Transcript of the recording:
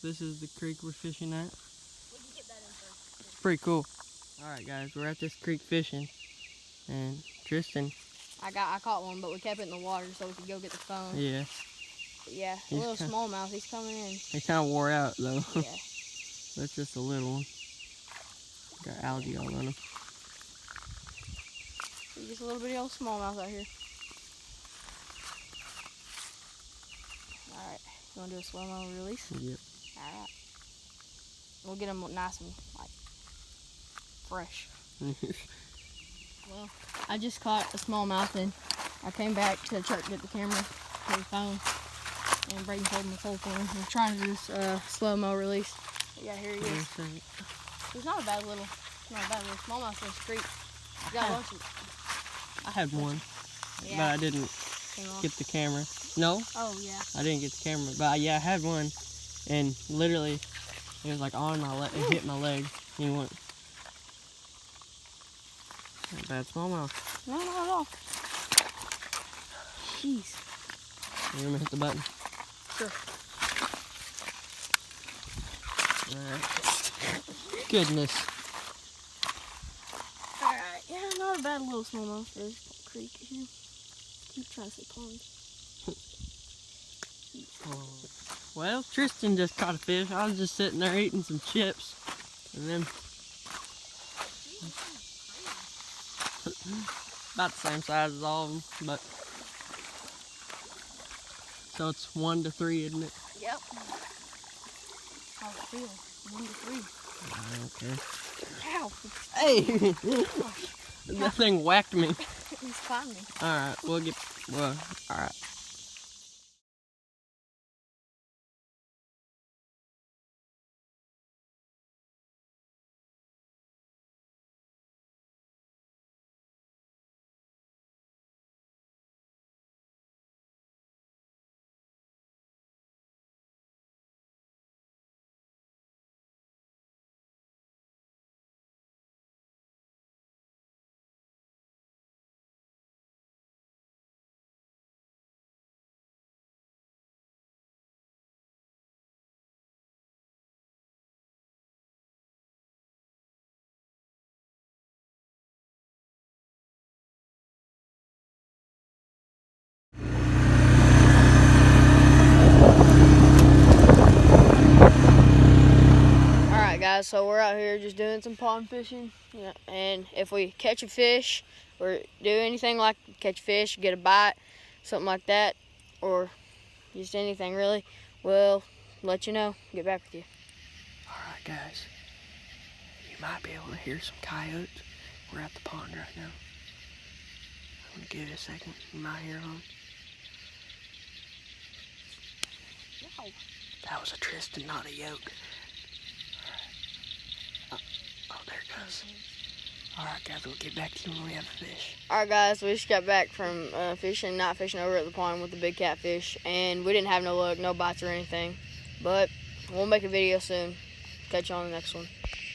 This is the creek we're fishing at. It's pretty cool. Alright guys, we're at this creek fishing. And Tristan. I caught one, but we kept it in the water so we could go get the phone. Yeah. But yeah, a little smallmouth, he's coming in. He kind of wore out though. Yeah. That's just a little one. Got algae all on him. Just a little bitty old smallmouth out here. Alright, you want to do a slow-mo release? Yep. Alright. We'll get them nice and, like, fresh. Well, I just caught a smallmouth and I came back to the truck to get the camera for the phone. And Braden's holding the pole for him. I'm trying to do this slow-mo release. But yeah, here he is. He's not a bad little smallmouth in this creek. You got a bunch of... I had one, Yeah. but I didn't get the camera. No? Oh, yeah. I didn't get the camera, but yeah, I had one, and literally, it was like on my leg, it hit my leg. You know what? Not a bad smallmouth. No, not at all. Jeez. You want me to hit the button? Sure. Alright. Goodness. Alright, yeah, not a bad little smallmouth for this creek here. Keep trying to say pond. Well, Tristan just caught a fish. I was just sitting there eating some chips. And then about the same size as all of them, but so it's 1 to 3, isn't it? Yep. How it feel? 1 to 3. I don't care. Ow! Hey! That thing whacked me. He's caught me. Alright, alright. Guys, so we're out here just doing some pond fishing, yeah, and if we catch a fish or do anything like catch a fish, get a bite, something like that, or just anything really, we'll let you know, get back with you. Alright guys, you might be able to hear some coyotes. We're at the pond right now. I'm gonna give it a second, you might hear them. Wow. That was a Tristan, not a yoke. Oh, there it goes. Alright guys, we'll get back to you when we have a fish. Alright guys, we just got back from not fishing over at the pond with the big catfish, and we didn't have no luck, no bites or anything. But we'll make a video soon. Catch you on the next one.